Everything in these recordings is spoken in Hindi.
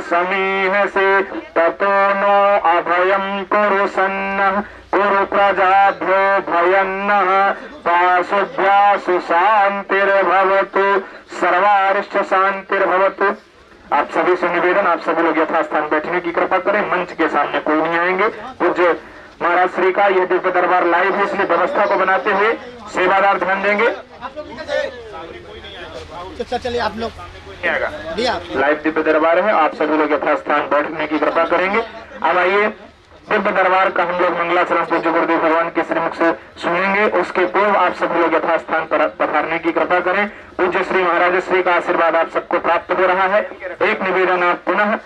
समीह से ततो नो अभयं कुरु सन्नः कुरु प्रजाभ्यो भयन्नः पाशुभ्यासु शान्तिर्भवतु सर्वारिष्ट शांतिर्भवतु। आप सभी से निवेदन, आप सभी लोग यथास्थान बैठने की कृपा करें। मंच के सामने कोई नहीं आएंगे। पूज्य महाराज श्री का यह दिव्य दरबार लाइव है, इसलिए व्यवस्था को बनाते हुए सेवादार ध्यान देंगे। चलिए आप लोग लाइव दिव्य दरबार है, आप सभी लोग यथास्थान बैठने की कृपा करेंगे। अब आइए दिव्य दरबार का हम लोग मंगलाचरण पूज्य गुरुदेव भगवान के श्रीमुख से सुनेंगे। उसके पूर्व आप सभी लोग यथास्थान पर पधारने की कृपा करें। पूज्य श्री महाराज श्री का आशीर्वाद आप सबको प्राप्त हो रहा है। एक निवेदन आप पुनः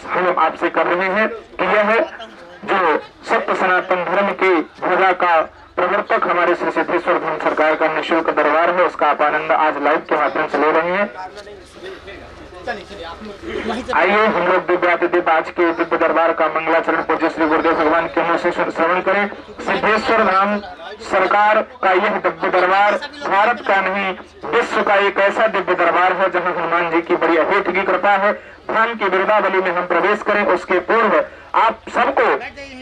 हम आपसे कर रहे हैं कि यह जो सत्य सनातन धर्म की ध्वजा का प्रवर्तक हमारे श्री सिद्धेश्वर धाम सरकार का निःशुल्क दरबार है, उसका आप आनंद आज लाइव के माध्यम से ले रहे हैं। आइए हम लोग दिव्य आज के दिव्य दरबार का मंगलाचरण पूज्य श्री गुरुदेव भगवान के मुंह से श्रवण करें। सिद्धेश्वर धाम सरकार का यह दिव्य दरबार भारत का नहीं विश्व का एक ऐसा दिव्य दरबार है जहां हनुमान जी की बड़ी अभूत की कृपा है। धाम की बिरदावली में हम प्रवेश करें उसके पूर्व आप सबको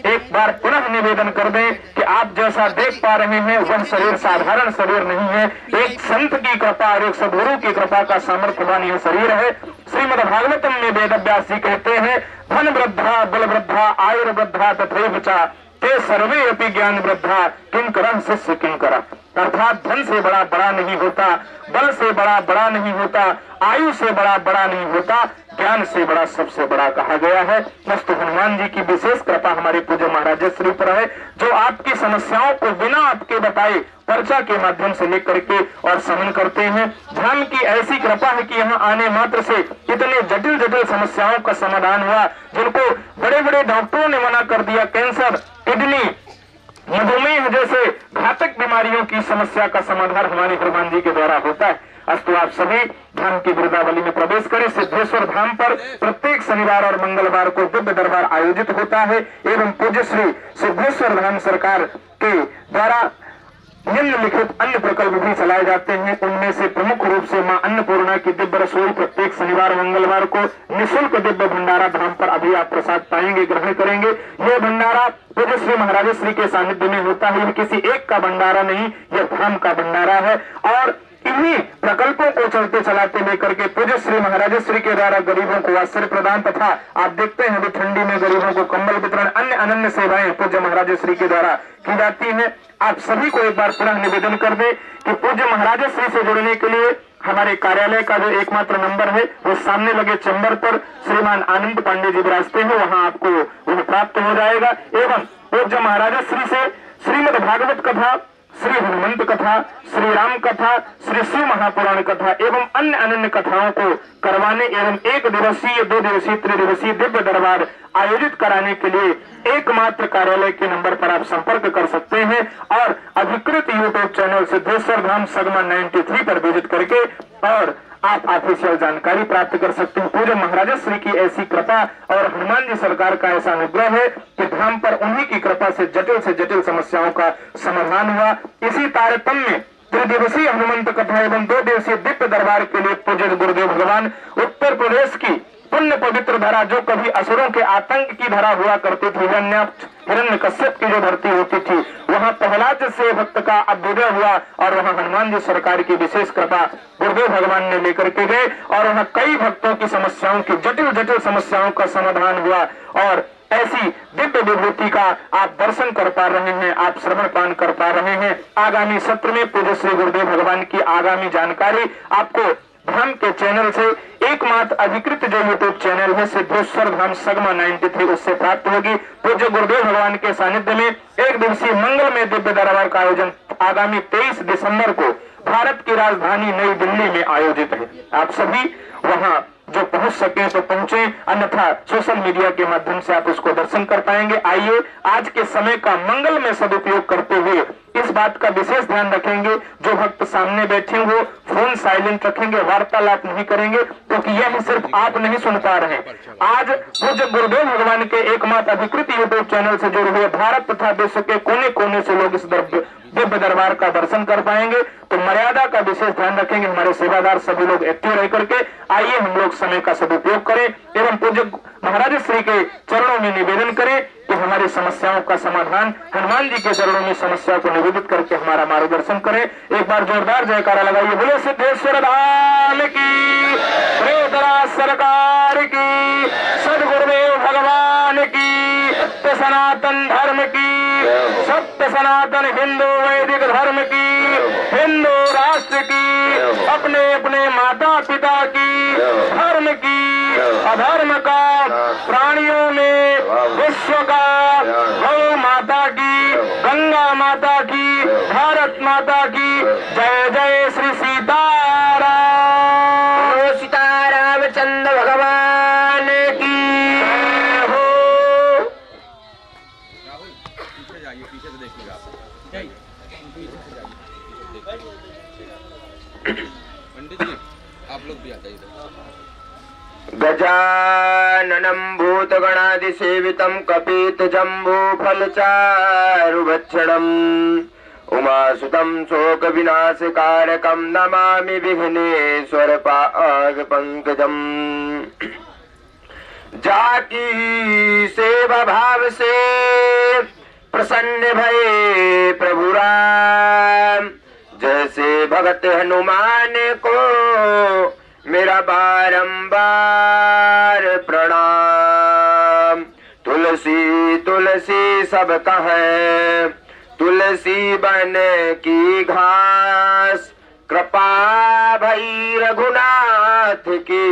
एक बार पुनः निवेदन कर दें कि आप जैसा देख पा रहे हैं वह शरीर साधारण शरीर नहीं है। एक संत की कृपा और एक सद्गुरु की कृपा का सामर्थ्यवान यह शरीर है। श्रीमद् भागवतम में वेद व्यास जी कहते हैं धन वृद्धा बल वृद्धा आयुर्वृद्धा तथैव च ते सर्वे अपि ज्ञान वृद्धा किंकरः शिष्य किंकरः। अर्थात धन से बड़ा बड़ा नहीं होता, बल से बड़ा बड़ा नहीं होता, आयु से बड़ा बड़ा नहीं होता, ज्ञान से बड़ा सबसे बड़ा कहा गया है। मस्त हनुमान जी की विशेष कृपा हमारे पूज्य महाराज श्री पर है, जो आपकी समस्याओं को बिना आपके बताए पर्चा के माध्यम से लेकर के और समन करते हैं। धर्म की ऐसी कृपा है कि यहाँ आने मात्र से इतने जटिल जटिल समस्याओं का समाधान हुआ, जिनको बड़े बड़े डॉक्टरों ने मना कर दिया। कैंसर, किडनी, मधुमेह जैसे घातक बीमारियों की समस्या का समाधान हमारे हनुमान जी के द्वारा होता है। अस्तु आप सभी धाम की बिरदावली में प्रवेश करें। सिद्धेश्वर धाम पर प्रत्येक शनिवार और मंगलवार को दिव्य दरबार आयोजित होता है एवं पूज्य श्री सिद्धेश्वर धाम सरकार के द्वारा निम्नलिखित अन्य प्रकल्प भी चलाए जाते हैं। उनमें से प्रमुख रूप से मां अन्नपूर्णा की दिव्य रसोई प्रत्येक शनिवार मंगलवार को निःशुल्क दिव्य भंडारा धाम पर अभी आप प्रसाद पाएंगे, ग्रहण करेंगे। यह भंडारा पूज्य श्री महाराज श्री के सानिध्य में होता है। यह किसी एक का भंडारा नहीं, यह धाम का भंडारा है। और इन्हीं प्रकल्पों को चलते चलाते लेकर के पूज्य श्री महाराज श्री के द्वारा गरीबों को वस्त्र प्रदान तथा आप देखते हैं अभी ठंडी में गरीबों को कंबल वितरण, अन्य अनन्य सेवाएं पूज्य महाराज श्री के द्वारा की जाती हैं। आप सभी को एक बार पुनः निवेदन कर दे कि पूज्य महाराज श्री से जुड़ने के लिए हमारे कार्यालय का जो एकमात्र नंबर है वो सामने लगे चैम्बर पर श्रीमान आनंद पांडे जी विराजते हैं, वहां आपको वह प्राप्त हो जाएगा। एवं पूज्य महाराज श्री से श्रीमद् भागवत कथा, श्री हनुमंत कथा, श्री राम कथा, श्री शिव महापुराण कथा एवं अन्य अनन्य कथाओं को करवाने एवं 1 दिवसीय 2 दिवसीय त्रिदिवसीय दिव्य दरबार आयोजित कराने के लिए एकमात्र कार्यालय के नंबर पर आप संपर्क कर सकते हैं और अधिकृत यूट्यूब चैनल सिद्धेश्वर धाम सगमा 93 पर विजिट करके और आप ऑफिशियल जानकारी प्राप्त कर सकते हैं। पूज्य महाराज श्री की ऐसी कृपा और हनुमान जी सरकार का ऐसा अनुग्रह है कि धाम पर उन्हीं की कृपा से जटिल समस्याओं का समाधान हुआ। इसी तारतम्य त्रिदिवसीय हनुमंत कथा एवं 2 दिवसीय दिव्य दरबार के लिए पूज्य गुरुदेव भगवान उत्तर प्रदेश की पुण्य पवित्र धरा, जो कभी असुरों के आतंक की धरा हुआ करती थी, हिरण्यकश्यप की जो धरती होती थी, वहां प्रहलाद से भक्त का अभ्युदय हुआ और वहां हनुमान जी सरकार की विशेष कृपा गुरुदेव भगवान ने लेकर के गए और वहां कई भक्तों की समस्याओं की जटिल समस्याओं का समाधान हुआ। और ऐसी दिव्य विभूति का आप दर्शन कर पा रहे हैं, आप श्रवण पान कर पा रहे हैं। आगामी सत्र में पूज्य श्री गुरुदेव भगवान की आगामी जानकारी आपको धाम के चैनल से एकमात्र अधिकृत जो यूट्यूब चैनल है सिद्धेश्वर धाम सगमा 93 उससे प्राप्त होगी। पूज्य गुरुदेव भगवान के सानिध्य में 1 दिवसीय मंगल में दिव्य दरबार का आयोजन आगामी 23 दिसंबर को भारत की राजधानी नई दिल्ली में आयोजित है। आप सभी वहां जो पहुंच सके तो पहुंचे, अन्यथा सोशल मीडिया के माध्यम से आप उसको दर्शन कर पाएंगे। आइए आज के समय का मंगल में सदुपयोग करते हुए इस बात का विशेष ध्यान रखेंगे, जो भक्त सामने बैठे वो फोन साइलेंट रखेंगे, वार्तालाप नहीं करेंगे, क्योंकि यह सिर्फ आप नहीं सुन पा रहे हैं। आज पूज्य गुरुदेव भगवान के एकमात्र अधिकृत यूट्यूब चैनल से जुड़े हुए भारत तथा विश्व के कोने कोने से लोग इस दिव्य दरबार का दर्शन कर पाएंगे। तो मर्यादा का विशेष ध्यान रखेंगे, हमारे सेवादार सभी लोग एक्टिव रह करके आइए हम लोग समय का सदुपयोग करें एवं पूज्य महाराज श्री के चरणों में निवेदन करें कि हमारी समस्याओं का समाधान हनुमान जी के चरणों में समस्या को निवेदित करके हमारा मार्गदर्शन करें। एक बार जोरदार जयकारा लगाइए। बोले सिद्धेश्वर धाम की, प्रेतराज सरकार की, सदगुरुदेव भगवान की, सत्य सनातन धर्म की, सत्य सनातन हिंदू वैदिक धर्म की, हिंदू राष्ट्र की, अपने अपने माता पिता की, धर्म की, अधर्म का, प्राणियों में, विश्व का, गौ माता की, गंगा माता की, भारत माता की जय जय। श्री सीताराम, सीतारामचंद्र भगवान की जय हो। पीछे जाइए, पीछे से देखिएगा आप। पीछे से जाइए पंडित जी, आप लोग भी आ जाइए। गजाननं भूतगणादिसेवितं कपितजम्बूफलचारुभक्षणम् उमासुतं शोकविनाशकारकं नमामि विघ्नेश्वरपादपङ्कजम्। जाकी सेवा भाव से प्रसन्न भये प्रभु राम, जैसे भगत हनुमान को मेरा बारंबार प्रणाम। तुलसी तुलसी सब कहें, तुलसी बन की घास, कृपा भई रघुनाथ की,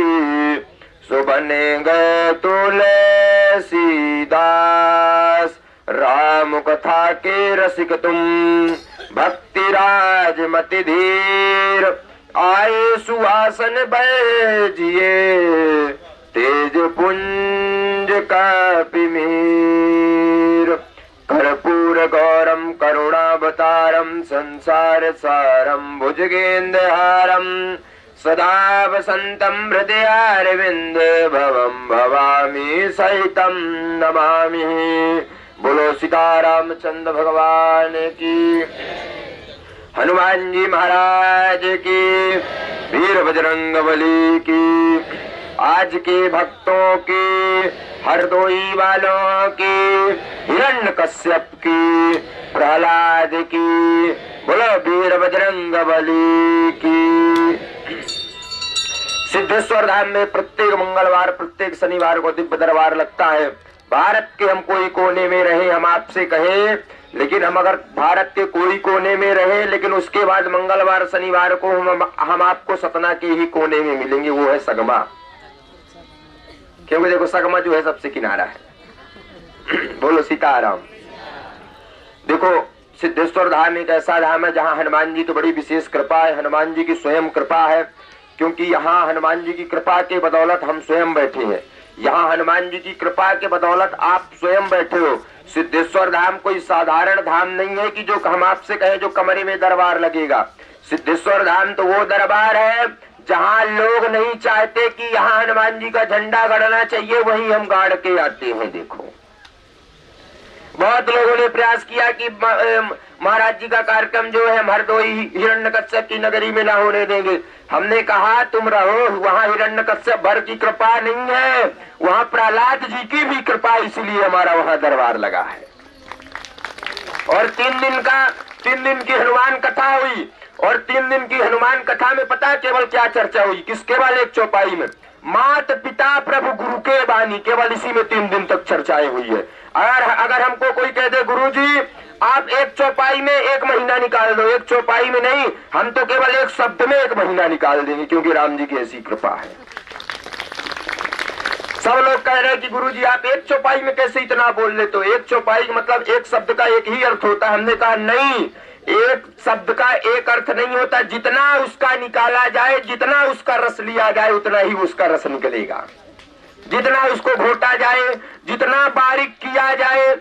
सो बने गए तुलसीदास। राम कथा के रसिक तुम, भक्ति राज मति धीर, आए सुहासन बैजिए, तेज पुंज कपिमीर। कर्पूर गौरम करुणावतारम, संसार सारम भुजगेन्द्रहारम, सदा वसंतम हृदयारविंद भवम भवामी सहितम नमामि। बोलो सीतारामचंद्र भगवान की, हनुमान जी महाराज की, वीर बजरंगबली की, आज के भक्तों की, हरदोई वालों की, हिरण्यकश्यप की, प्रहलाद की, बोलो वीर बजरंगबली की। सिद्धेश्वर धाम में प्रत्येक मंगलवार, प्रत्येक शनिवार को दिव्य दरबार लगता है। भारत के हम कोई कोने में रहे, हम आपसे कहें, लेकिन हम अगर भारत के कोई कोने में रहे, लेकिन उसके बाद मंगलवार शनिवार को हम आपको सतना के ही कोने में मिलेंगे, वो है सगमा। क्योंकि देखो सगमा जो है सबसे किनारा है। बोलो सीताराम। देखो सिद्धेश्वर धाम एक ऐसा धाम है जहाँ हनुमान जी तो बड़ी विशेष कृपा है, हनुमान जी की स्वयं कृपा है, क्योंकि यहाँ हनुमान जी की कृपा के बदौलत हम स्वयं बैठे हैं। यहाँ हनुमान जी की कृपा के बदौलत आप स्वयं बैठे हो। सिद्धेश्वर धाम कोई साधारण धाम नहीं है कि जो हम आपसे कहें जो कमरे में दरबार लगेगा। सिद्धेश्वर धाम तो वो दरबार है जहाँ लोग नहीं चाहते कि यहाँ हनुमान जी का झंडा गड़ना चाहिए, वहीं हम गाड़ के आते हैं। देखो बहुत लोगों ने प्रयास किया कि महाराज जी का कार्यक्रम जो है हरदोई हिरण्यकश्यप की नगरी में ना होने देंगे। हमने कहा तुम रहो, वहाँ हिरण्यकश्यप भर की कृपा नहीं है, वहाँ प्रहलाद जी की भी कृपा, इसीलिए हमारा वहाँ दरबार लगा है। और 3 दिन की हनुमान कथा हुई, और 3 दिन की हनुमान कथा में पता केवल क्या चर्चा हुई, किस केवल एक चौपाई में, मात पिता प्रभु गुरु के बानी, केवल इसी में 3 दिन तक चर्चाएं हुई है। अगर हमको कोई कह दे गुरुजी आप एक चौपाई में 1 महीना निकाल दो, एक चौपाई में नहीं, हम तो केवल एक शब्द में 1 महीना निकाल देंगे, क्योंकि राम जी की ऐसी कृपा है। सब लोग कह रहे हैं कि गुरुजी आप एक चौपाई में कैसे इतना बोल लेते हो, एक चौपाई मतलब एक शब्द का एक ही अर्थ होता है। हमने कहा नहीं, एक शब्द का एक अर्थ नहीं होता, जितना उसका निकाला जाए, जितना उसका रस लिया जाए, उतना ही उसका रस निकलेगा। जितना उसको घोटा जाए, जितना बारीक किया जाए।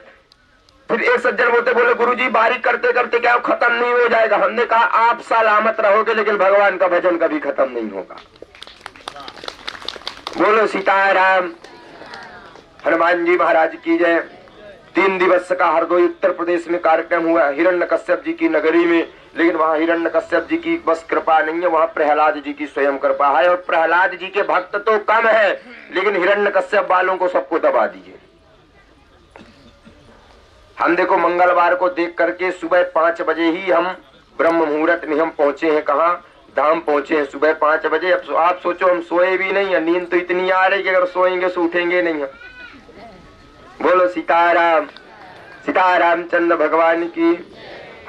फिर एक सज्जन बोले गुरुजी बारीक करते करते क्या खत्म नहीं हो जाएगा। हमने कहा आप सलामत रहोगे, लेकिन भगवान का भजन कभी खत्म नहीं होगा। बोलो सीताराम। हनुमान जी महाराज की जय। 3 दिवस का हरदोई उत्तर प्रदेश में कार्यक्रम हुआ हिरण्यकश्यप जी की नगरी में, लेकिन वहाँ हिरण्यकश्यप जी की बस कृपा नहीं है, वहाँ प्रहलाद जी की स्वयं कृपा है। और प्रहलाद जी के भक्त तो कम है, लेकिन हिरण्यकश्यप वालों को सबको दबा दिए। हम देखो मंगलवार को देख करके सुबह 5 बजे ही हम ब्रह्म मुहूर्त में हम पहुंचे हैं, कहाँ धाम पहुंचे हैं सुबह 5 बजे। अब आप सोचो हम सोए भी नहीं है, नींद तो इतनी आ रही कि अगर सोएंगे तो उठेंगे नहीं है। बोलो सीताराम, सीतारामचंद्र भगवान की,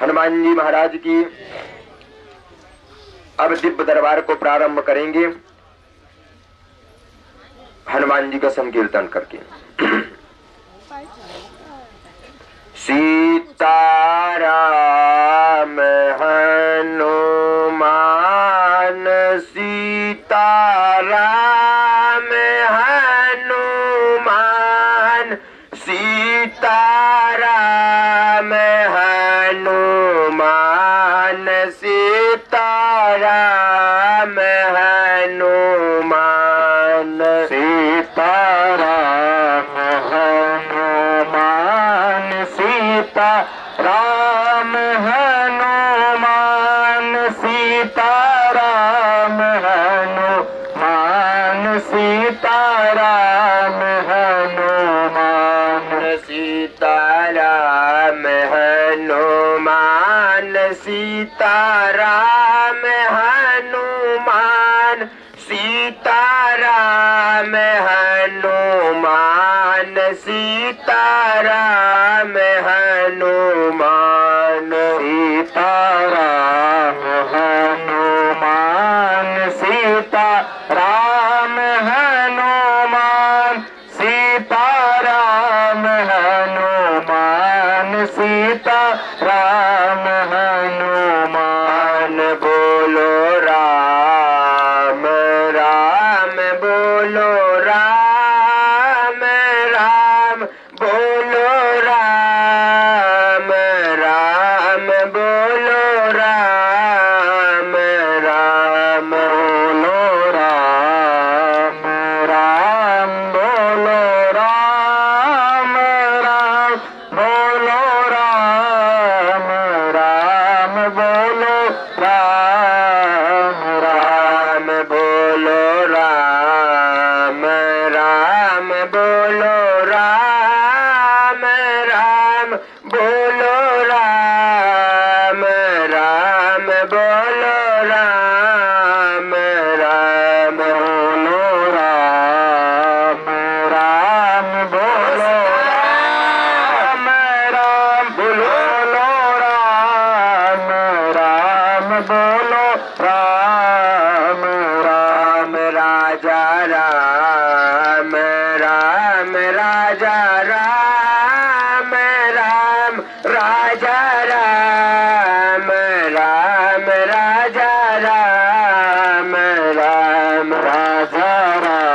हनुमान जी महाराज की। अब दिव्य दरबार को प्रारंभ करेंगे हनुमान जी का संकीर्तन करके। सीताराम हनुमान, सीताराम हनुमान, सीताराम हनुमान, सीताराम हनुमान, सीताराम हनुमान, सीताराम हनुमान, सीताराम हनुमान, सीताराम हनुमान, सीताराम हनुमान, सीताराम हनुमान, सीताराम हनुमान, सीताराम हनुमान, सीताराम हनुमान, सीताराम हनुमान, सीताराम हनुमान, सीताराम हनुमान। बोलो राम राम, बोलो राम राम, बोलो राम राम, बोलो राम राम, बोलो राम राम, बोलो राम राम, बोलो राम राम, बोलो राम राम, बोलो राम राम, बोलो राम राम, बोलो राम राम, बोलो राम राम, बोलो राम राम, बोलो राम राम, बोलो राम राम, बोलो राम राम। राजा राम राम, राजा राम राम, राजा राम राम, राजा राम राम, राजा राम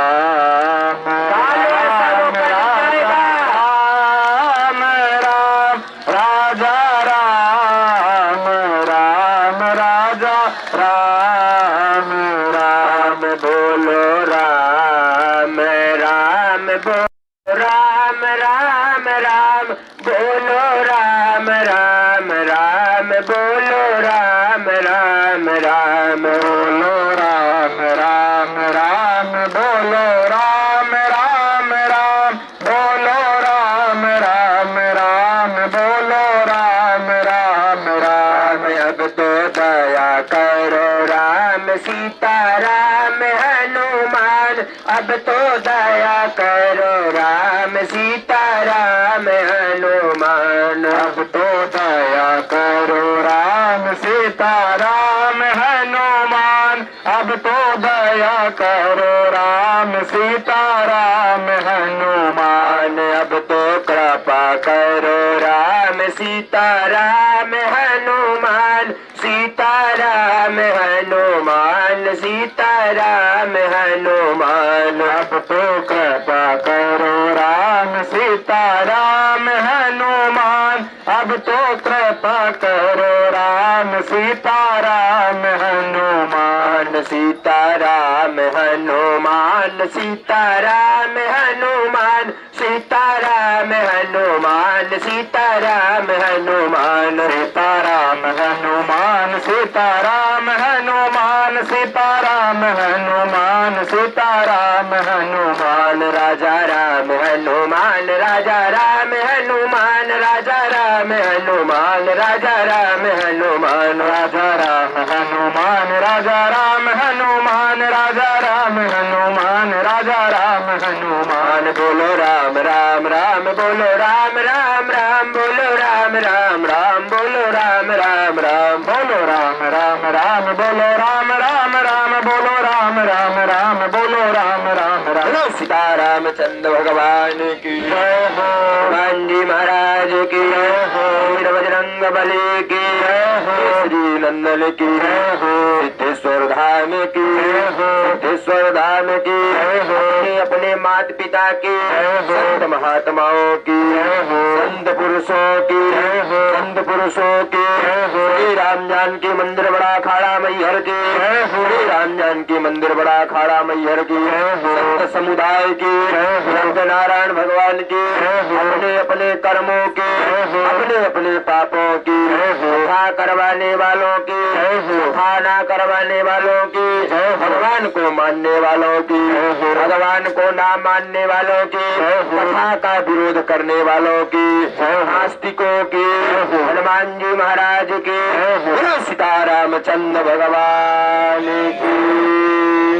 राम, राजा राम राम, राजा राम राम, बोलो राम राम, बोलो राम राम राम, बोलो राम राम राम, बोलो राम राम राम, बोलो राम राम राम, बोलो राम राम राम, बोलो राम राम राम, बोलो राम राम राम। अब तो दया करो राम सीताराम हनुमान, अब तो दया करो राम सीताराम हनुमान, अब तो दया करो राम सीताराम हनुमान, अब तो दया करो राम सीताराम हनुमान, अब तो कृपा करो राम सीताराम हनुमान, सीताराम हनुमान, सीताराम हनुमान, अब तो कृपा करो राम सीताराम हनुमान, अब तो कृपा करो राम सीताराम हनुमान, सीताराम हनुमान सीताराम हनुमान सीताराम हनुमान सीताराम हनुमान सीताराम हनुमान सीताराम हनुमान सीताराम हनुमान सीताराम हनुमान राजा राम हनुमान राजा राम हनुमान राजा राम हनुमान राजा राम हनुमान राजा राम हनुमान राजा राम हनुमान राजा राम हनुमान राजा राम हनुमान बोलो राम राम राम बोलो राम राम राम बोलो राम राम राम बोलो राम राम राम बोलो राम राम राम बोलो राम राम राम बोलो राम राम राम बोलो राम राम राम। बोलो सीताराम चंद्र भगवान की जय हो, हनुमान जी महाराज की जय हो, वीर बजरंग बली की जय हो, श्री नंदन की जय हो, सिद्धेश्वर धाम की जय हो, सिद्धेश्वर धाम की जय हो, अपने अपने माता पिता की जय हो, संत महात्माओं की जय हो, संत पुरुषों की जय हो, संत पुरुषों की जय हो, श्री राम जानकी मंदिर बड़ा अखाड़ा मैहर की जय हो, श्री राम जानकी मंदिर बड़ा अखाड़ा मैहर की जय हो, संत समुदाय की जय हो, संत नारायण भगवान की जय हो, अपने अपने कर्मों की जय हो, अपने अपने पापों की जय हो, कथा करवाने वालों की जय हो, कथा ना करवाने वालों की जय हो, भगवान को मानने वालों की जय हो, भगवान को ना मानने वालों की जय हो, कथा का विरोध करने वालों की जय हो, आस्तिकों की जय हो, हनुमान जी महाराज की जय हो, बोलो सीताराम चंद्र भगवान की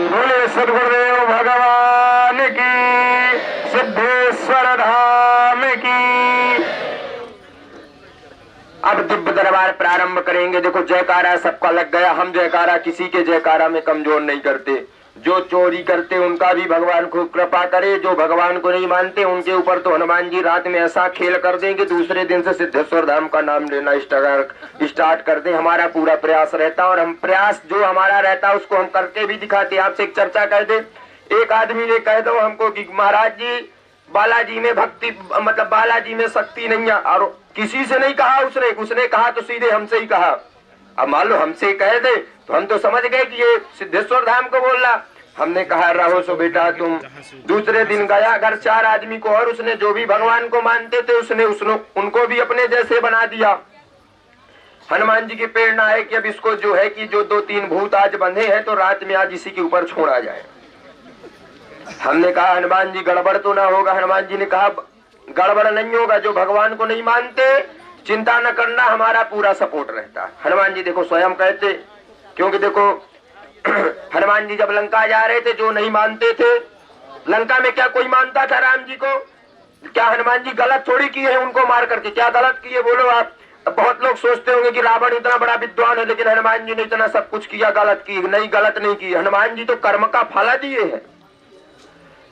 बोले सद्गुरुदेव भगवान की, सिद्धेश्वर धाम की। अब दिव्य दरबार प्रारंभ करेंगे। देखो जयकारा सबका लग गया, हम जयकारा किसी के जयकारा में कमजोर नहीं करते। जो चोरी करते उनका भी भगवान खूब कृपा करे, जो भगवान को नहीं मानते उनके ऊपर तो हनुमान जी रात में ऐसा खेल कर देंगे दूसरे दिन से सिद्धेश्वर धाम का नाम लेना स्टार्ट कर दें। हमारा पूरा प्रयास रहता और हम प्रयास जो हमारा रहता है उसको हम करके भी दिखाते। आपसे एक चर्चा कर दे, एक आदमी ने कह दो हमको कि महाराज जी बालाजी में भक्ति मतलब बालाजी में शक्ति नहीं है, और किसी से नहीं कहा उसने कहा तो सीधे हमसे ही कहा। अब मान लो हमसे कह दे तो हम तो समझ गए कि ये सिद्धेश्वर धाम को बोल रहा। हमने कहा रहो सो बेटा तुम। दूसरे दिन गया घर 4 आदमी को, और उसने जो भी भगवान को मानते थे उसने उनको भी अपने जैसे बना दिया। हनुमान जी की प्रेरणा है कि अब इसको जो है कि जो 2-3 भूत आज बंधे हैं तो रात में आज इसी के ऊपर छोड़ा जाए। हमने कहा हनुमान जी गड़बड़ तो ना होगा। हनुमान जी ने कहा गड़बड़ नहीं होगा, जो भगवान को नहीं मानते चिंता न करना, हमारा पूरा सपोर्ट रहता। हनुमान जी देखो स्वयं कहते, क्योंकि देखो हनुमान जी जब लंका जा रहे थे जो नहीं मानते थे, लंका में क्या कोई मानता था राम जी को? क्या हनुमान जी गलत थोड़ी किए हैं उनको मार करके? क्या गलत किए बोलो आप? बहुत लोग सोचते होंगे कि रावण इतना बड़ा विद्वान है लेकिन हनुमान जी ने इतना सब कुछ किया, गलत की नहीं? गलत नहीं की। हनुमान जी तो कर्म का फल दिए हैं।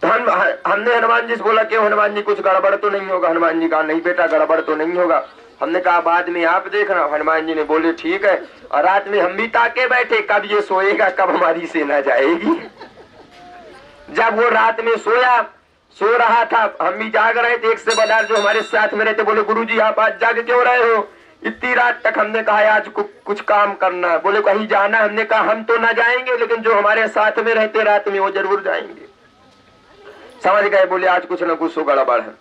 तो हमने हनुमान जी से बोला क्यों हनुमान जी कुछ गड़बड़ तो नहीं होगा? हनुमान जी कहा नहीं बेटा गड़बड़ तो नहीं होगा। हमने कहा बाद में आप देखना। हनुमान जी ने बोले ठीक है। और रात में हम भी ताके बैठे कब ये सोएगा, कब हमारी सेना जाएगी। जब वो रात में सो रहा था, हम भी जाग रहे थे। एक से बदार जो हमारे साथ में रहते बोले गुरुजी आप आज जाग क्यों रहे हो इतनी रात तक? हमने कहा आज कुछ काम करना। बोले कहीं जाना? हमने कहा हम तो ना जाएंगे लेकिन जो हमारे साथ में रहते रात में वो जरूर जाएंगे। समझ गए? बोले आज कुछ न कुछ गड़बड़ है।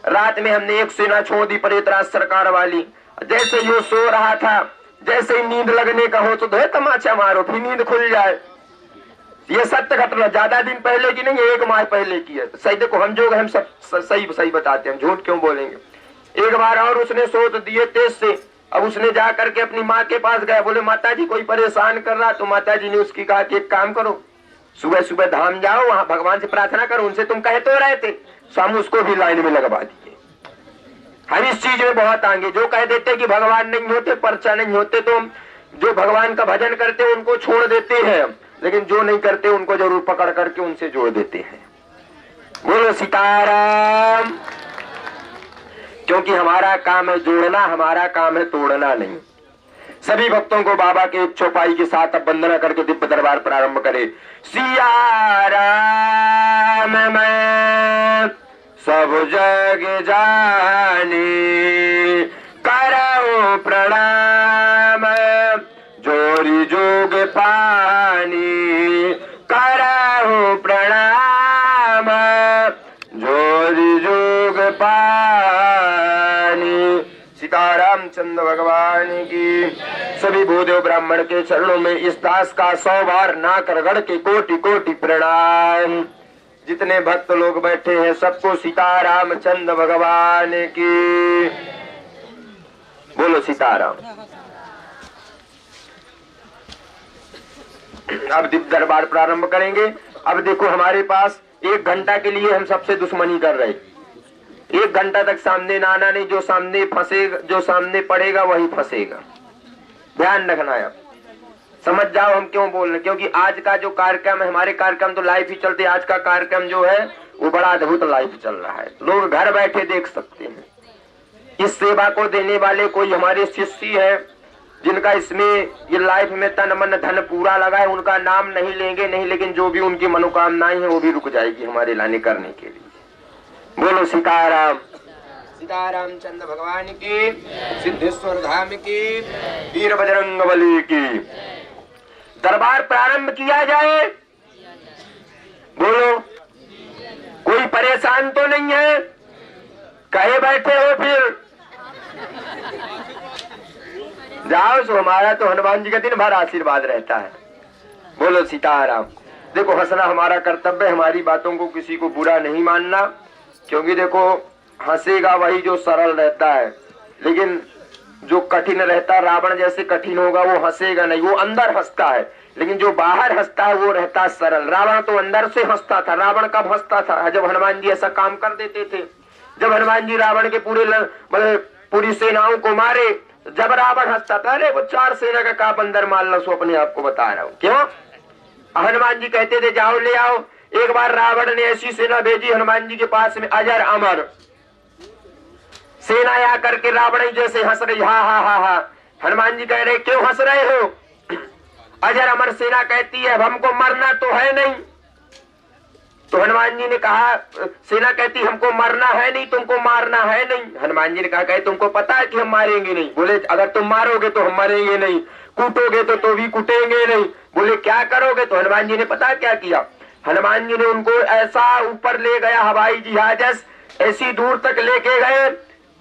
रात में हमने एक सेना छोड़ दी परेतराज सरकार वाली। जैसे यो सो रहा था, जैसे ही नींद लगने का हो तो तमाचा मारो फिर नींद खुल जाए। ये सत्य घटना ज्यादा दिन पहले की नहीं है, 1 माह पहले की है। सही देखो हम जो हम सब सही बताते हैं, झूठ क्यों बोलेंगे। एक बार और उसने सोच दिए तेज से। अब उसने जा करके अपनी माँ के पास गया, बोले माता जी कोई परेशान कर रहा। तो माता जी ने उसकी कहा कि एक काम करो, सुबह सुबह धाम जाओ, वहां भगवान से प्रार्थना करो, उनसे तुम कह तो रहे थे। हम उसको भी लाइन में लगवा दिए। हम इस चीज में बहुत आगे। जो कह देते कि भगवान नहीं होते, पर्चा नहीं होते, तो जो भगवान का भजन करते हैं उनको छोड़ देते हैं, लेकिन जो नहीं करते उनको जरूर पकड़ करके उनसे जोड़ देते हैं। बोलो सीताराम। क्योंकि हमारा काम है जोड़ना, हमारा काम है तोड़ना नहीं। सभी भक्तों को बाबा के एक चौपाई के साथ अब वंदना करके दिव्य दरबार प्रारंभ करे। सिया राम मैं सब जग जानी, करो प्रणाम जोरी जोग पानी, पानी। सीताराम चंद्र भगवान की। सभी भूदेव ब्राह्मण के चरणों में इस दास का 100 बार नाक रगड़ के कोटि कोटि प्रणाम। जितने भक्त लोग बैठे हैं सबको सीताराम चंद्र भगवान की। बोलो सीताराम। अब दीप दरबार प्रारंभ करेंगे। अब देखो हमारे पास 1 घंटा के लिए हम सबसे दुश्मनी कर रहे। 1 घंटा तक सामने ना आना नहीं। जो सामने फंसेगा, जो सामने पड़ेगा वही फंसेगा। ध्यान रखना है। समझ जाओ हम क्यों बोल रहे, क्योंकि आज का जो कार्यक्रम है, हमारे कार्यक्रम तो लाइव ही चलते। आज का कार्यक्रम जो है वो बड़ा अद्भुत लाइव चल रहा है। लोग घर बैठे देख सकते हैं। इस सेवा को देने वाले कोई हमारे शिष्य है जिनका इसमें ये लाइफ में तन मन धन पूरा लगा है। उनका नाम नहीं लेंगे नहीं, लेकिन जो भी उनकी मनोकामनाएं हैं वो भी रुक जाएगी हमारे लाने करने के लिए। बोलो सीताराम। सीताराम चंद्र भगवान की। सिद्धेश्वर धाम की। वीर बजरंग बली की। दरबार प्रारंभ किया जाए। बोलो कोई परेशान तो नहीं है? कहे बैठे हो फिर जाओ। सो हमारा तो हनुमान जी का दिन भर आशीर्वाद रहता है। बोलो सीताराम। देखो हंसना हमारा कर्तव्य है। हमारी बातों को किसी को बुरा नहीं मानना, क्योंकि देखो हंसेगा वही जो सरल रहता है, लेकिन जो कठिन रहता है, रावण जैसे कठिन होगा वो हंसेगा नहीं। वो अंदर हंसता है, लेकिन जो बाहर हंसता है वो रहता सरल। रावण तो अंदर से हंसता था। रावण कब हंसता था? जब हनुमान जी ऐसा काम कर देते थे। जब हनुमान जी रावण के पूरी सेनाओं को मारे, जब रावण हंसता था, अरे वो 4 सेना का काप अंदर मार लो। सो अपने आप को बता रहा हूँ क्यों। हनुमान जी कहते थे जाओ ले आओ। एक बार रावण ने ऐसी सेना भेजी हनुमान जी के पास में, अजर अमर सेना आकर के रावण जैसे हंस रही। हा हा हा हा। हनुमान जी कह रहे क्यों हंस रहे हो? अजर अमर सेना कहती है हमको मरना तो है नहीं। तो हनुमान जी ने कहा, सेना कहती हमको मरना है नहीं, तुमको मारना है नहीं। हनुमान जी ने कहा तुमको पता है कि हम मारेंगे नहीं। बोले अगर तुम मारोगे तो हम मरेंगे नहीं, कूटोगे तो भी कूटेंगे नहीं। बोले क्या करोगे? तो हनुमान जी ने पता क्या किया? हनुमान जी ने उनको ऐसा ऊपर ले गया, हवाई जहाज ऐसी दूर तक लेके गए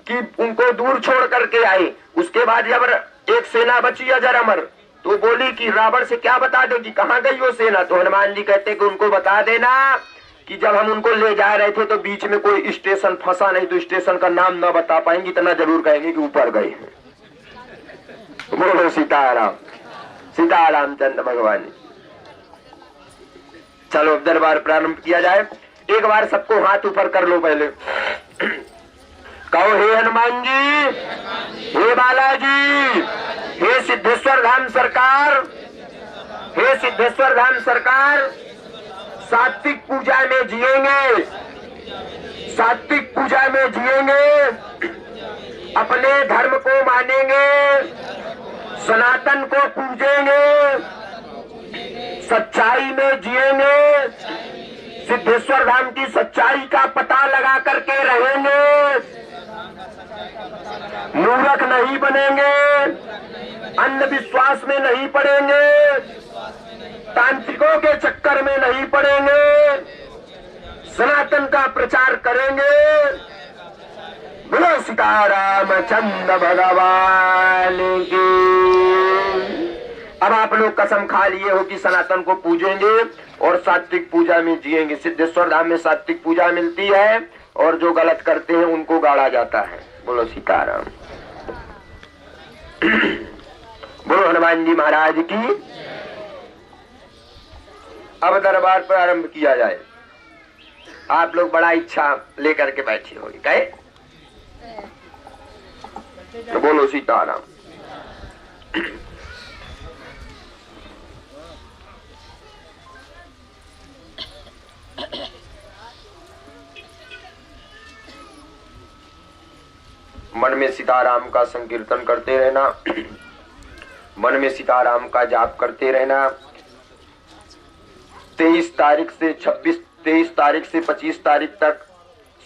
कि उनको दूर छोड़ करके आए। उसके बाद जब एक सेना बची अजर अमर, तो बोली कि रावण से क्या बता दो कि कहाँ गई वो सेना? तो हनुमान जी कहते कि उनको बता देना कि जब हम उनको ले जा रहे थे तो बीच में कोई स्टेशन फंसा नहीं, तो स्टेशन का नाम ना बता पाएंगे, इतना जरूर कहेंगे कि ऊपर गए हैं। बोलो सीताराम। सीताराम चंद्र भगवान। चलो दरबार प्रारंभ किया जाए। एक बार सबको हाथ ऊपर कर लो पहले। कहो हे हनुमान जी, हे बालाजी, हे सिद्धेश्वर धाम सरकार, हे सिद्धेश्वर धाम सरकार, सात्विक पूजा में जिएंगे, सात्विक पूजा में जिएंगे, अपने धर्म को मानेंगे, सनातन को पूजेंगे, सच्चाई में जिएंगे, सिद्धेश्वर धाम की सच्चाई का पता लगा करके रहेंगे, मूर्ख नहीं बनेंगे, अंधविश्वास में नहीं पड़ेंगे, तांत्रिकों के चक्कर में नहीं पड़ेंगे, सनातन का प्रचार करेंगे। बोलो सीतारामचंद्र भगवान की। अब आप लोग कसम खा लिए हो कि सनातन को पूजेंगे और सात्विक पूजा में जिएंगे। सिद्धेश्वर धाम में सात्विक पूजा मिलती है और जो गलत करते हैं उनको गाड़ा जाता है। बोलो सीताराम। बोलो हनुमान जी महाराज की। अब दरबार प्रारंभ किया जाए। आप लोग बड़ा इच्छा लेकर के बैठे हो, कहे तो बोलो सीताराम। मन में सीताराम का संकीर्तन करते रहना, मन में सीताराम का जाप करते रहना। 23 तारीख से 25 तारीख तक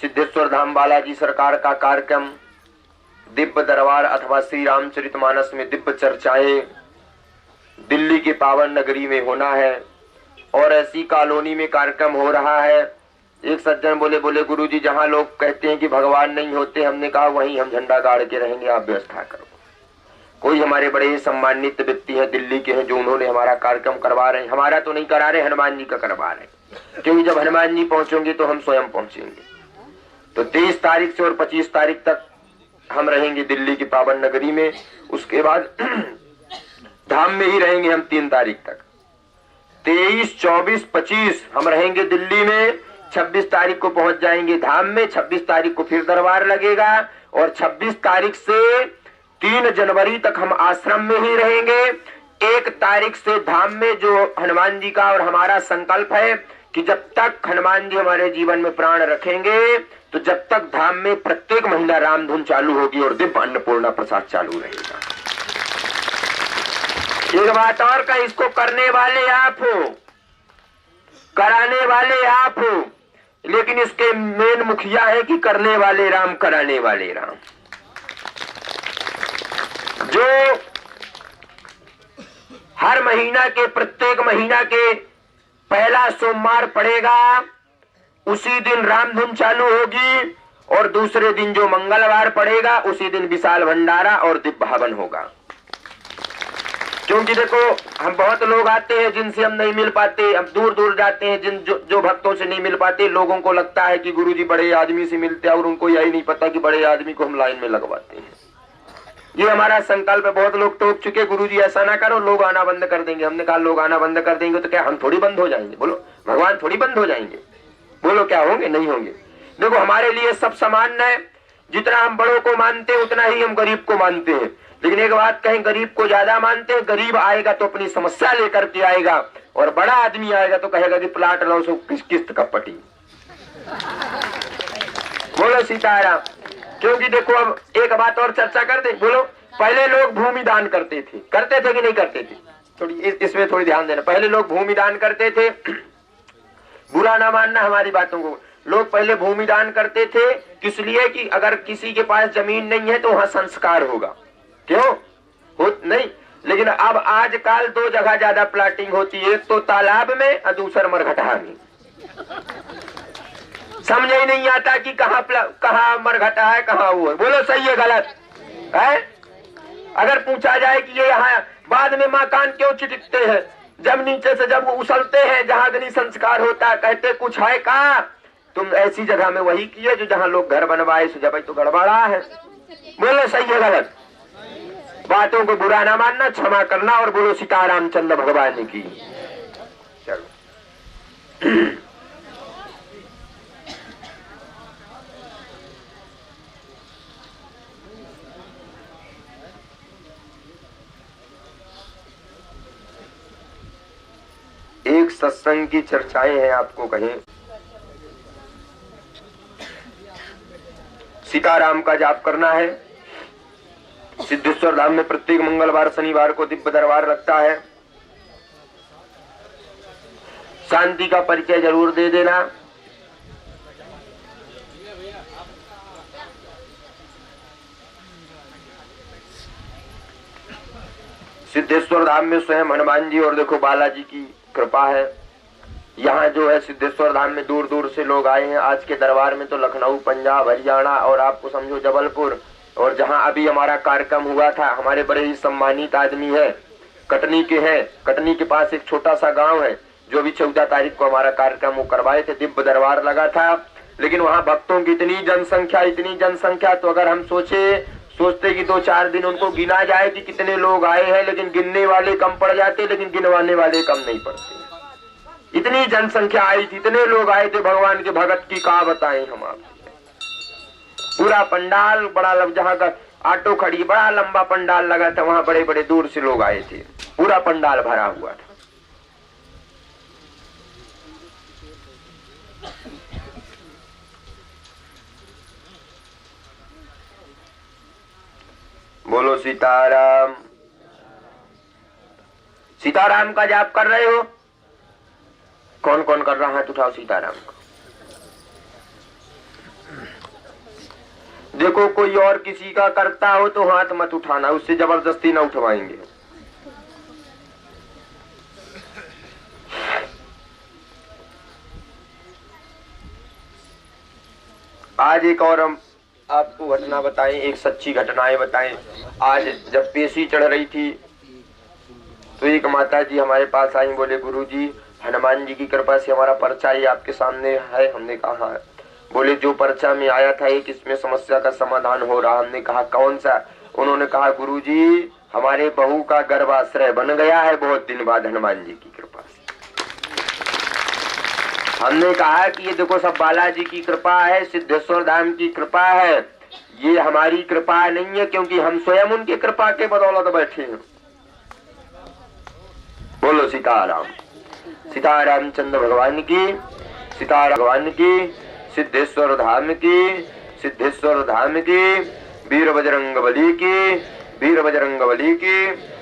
सिद्धेश्वर धाम बालाजी सरकार का कार्यक्रम दिव्य दरबार अथवा श्री रामचरितमानस में दिव्य चर्चाएं दिल्ली के पावन नगरी में होना है। और ऐसी कॉलोनी में कार्यक्रम हो रहा है एक सज्जन बोले गुरुजी जहाँ लोग कहते हैं कि भगवान नहीं होते, हमने कहा वहीं हम झंडा गाड़ के रहेंगे, आप व्यवस्था करो। कोई हमारे बड़े सम्मानित व्यक्ति हैं दिल्ली के हैं जो उन्होंने हमारा कार्यक्रम करवा रहे हैं, हमारा तो नहीं करा रहे, हनुमान जी का करवा रहे हैं, क्योंकि जब हनुमान जी पहुंचेंगे तो हम स्वयं पहुंचेंगे। तो 23 तारीख से और 25 तारीख तक हम रहेंगे दिल्ली की पावन नगरी में। उसके बाद धाम में ही रहेंगे हम 3 तारीख तक। 23, 24, 25 हम रहेंगे दिल्ली में। 26 तारीख को पहुंच जाएंगे धाम में। 26 तारीख को फिर दरबार लगेगा और 26 तारीख से 3 जनवरी तक हम आश्रम में ही रहेंगे। 1 तारीख से धाम में, जो हनुमान जी का और हमारा संकल्प है कि जब तक हनुमान जी हमारे जीवन में प्राण रखेंगे तो जब तक धाम में प्रत्येक महीना रामधुन चालू होगी और दिव्य अन्नपूर्णा प्रसाद चालू रहेगा। एक बात और का, इसको करने वाले आप हो, कराने वाले आप हो, लेकिन इसके मेन मुखिया है कि करने वाले राम, कराने वाले राम। जो हर महीना के, प्रत्येक महीना के पहला सोमवार पड़ेगा उसी दिन रामधुन चालू होगी और दूसरे दिन जो मंगलवार पड़ेगा उसी दिन विशाल भंडारा और दिव्य हवन होगा। क्योंकि देखो हम बहुत लोग आते हैं जिनसे हम नहीं मिल पाते, हम दूर दूर जाते हैं जिन जो भक्तों से नहीं मिल पाते। लोगों को लगता है कि गुरुजी बड़े आदमी से मिलते हैं और उनको यही नहीं पता कि बड़े आदमी को हम लाइन में लगवाते हैं। ये हमारा संकल्प है। बहुत लोग टोक चुके, गुरुजी ऐसा ना करो, लोग आना बंद कर देंगे। हमने कहा लोग आना बंद कर देंगे तो क्या हम थोड़ी बंद हो जाएंगे? बोलो, भगवान थोड़ी बंद हो जाएंगे? बोलो क्या होंगे? नहीं होंगे। देखो हमारे लिए सब समान है। जितना हम बड़ों को मानते हैं उतना ही हम गरीब को मानते हैं। लेकिन एक बात कहें, गरीब को ज्यादा मानते हैं। गरीब आएगा तो अपनी समस्या लेकर के आएगा और बड़ा आदमी आएगा तो कहेगा कि प्लाट लो सो किस्त का पटी। बोलो सीताराम। क्योंकि देखो अब एक बात और चर्चा कर दे। बोलो, पहले लोग भूमि दान करते थे कि नहीं करते थे? थोड़ी इसमें थोड़ी ध्यान देना। पहले लोग भूमि दान करते थे। बुरा ना मानना हमारी बातों को। लोग पहले भूमि दान करते थे किस लिए? कि अगर किसी के पास जमीन नहीं है तो वहां संस्कार होगा। क्यों हो नहीं? लेकिन अब आजकल 2 जगह ज्यादा प्लाटिंग होती है, एक तो तालाब में और दूसरा मरघटा में। समझ ही नहीं आता कि कहाँ मरघटा है, कहाँ वो है। बोलो सही है गलत है? अगर पूछा जाए कि ये यहाँ बाद में मकान क्यों चिटकते हैं, जब नीचे से जब वो उछलते हैं जहाँ अग्नि संस्कार होता है, कहते कुछ है कहा? तुम ऐसी जगह में वही किए जो जहाँ लोग घर बनवाए, सो जब तो गड़बड़ा है। बोलो सही है गलत? बातों को बुरा ना मानना, क्षमा करना और बोलो सीतारामचंद्र भगवान की। चलो एक सत्संग की चर्चाएं हैं, आपको कहें सीताराम का जाप करना है। सिद्धेश्वर धाम में प्रत्येक मंगलवार शनिवार को दिव्य दरबार लगता है। शांति का परिचय जरूर दे देना। सिद्धेश्वर धाम में स्वयं हनुमान जी और देखो बालाजी की कृपा है। यहाँ जो है सिद्धेश्वर धाम में दूर दूर से लोग आए हैं। आज के दरबार में तो लखनऊ, पंजाब, हरियाणा और आपको समझो जबलपुर, और जहाँ अभी हमारा कार्यक्रम हुआ था, हमारे बड़े ही सम्मानित आदमी है, कटनी के हैं। कटनी के पास एक छोटा सा गांव है जो भी 14 तारीख को हमारा कार्यक्रम वो करवाए थे, दिव्य दरबार लगा था। लेकिन वहाँ भक्तों की इतनी जनसंख्या, तो अगर हम सोचते कि 2-4 दिन उनको गिना जाए कि कितने लोग आए हैं, लेकिन गिनने वाले कम पड़ जाते, लेकिन गिनवाने वाले कम नहीं पड़ते। इतनी जनसंख्या आई थी, इतने लोग आए थे भगवान के भगत की, का बताएं हम आपसे। पूरा पंडाल बड़ा, जहाँ का ऑटो खड़ी, बड़ा लंबा पंडाल लगा था, वहां बड़े बड़े दूर से लोग आए थे। पूरा पंडाल भरा हुआ था। बोलो सीताराम। सीताराम का जाप कर रहे हो? कौन कौन कर रहा है? तो उठाओ सीताराम का। देखो कोई और किसी का करता हो तो हाथ मत उठाना, उससे जबरदस्ती ना उठवाएंगे। आज एक और हम आपको घटना बताएं, एक सच्ची घटनाएं बताएं। आज जब पेशी चढ़ रही थी तो एक माता जी हमारे पास आई, बोले गुरुजी हनुमान जी की कृपा से हमारा पर्चा ही आपके सामने है। हमने कहा है। बोले जो पर्चा में आया था एक इसमें समस्या का समाधान हो रहा। हमने कहा कौन सा? उन्होंने कहा गुरुजी हमारे बहू का गर्भाश्रय बन गया है बहुत दिन बाद हनुमान जी की कृपा से। हमने कहा कि ये देखो सब बालाजी की कृपा है, सिद्धेश्वर धाम की कृपा है, ये हमारी कृपा नहीं है, क्योंकि हम स्वयं उनकी कृपा के बदौलत बैठे हैं। बोलो सीताराम। सीताराम चंद्र भगवान की, सीताराम भगवान की, सिद्धेश्वर धाम की, सिद्धेश्वर धाम की, वीर बजरंग बली की, वीर बजरंग बली की।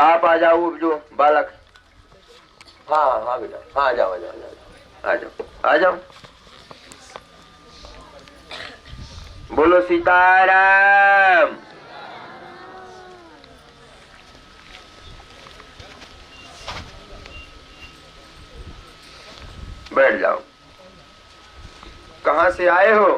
आप आ जाओ जो बालक। हाँ हाँ बेटा, हाँ आ जाओ आ जाओ आ जाओ आ जाओ। बोलो सीताराम। बैठ जाओ। कहाँ से आए हो?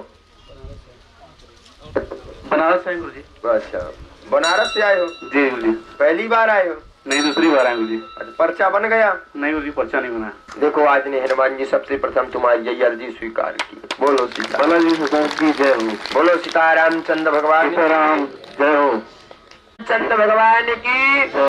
बनारस से गुरुजी। अच्छा, बनारस से आए हो? जी गुरुजी। पहली बार आए हो? नहीं, दूसरी बार आए गुरुजी। अच्छा, पर्चा बन गया? नहीं गुरुजी, पर्चा नहीं बना। देखो आज ने हनुमान जी सबसे प्रथम तुम्हारी यही अर्जी स्वीकार की। बोलो सीता बालाजी सरकार की जय हो। बोलो सीताराम चंद्र भगवान सीताराम जय हो। चंद्र भगवान की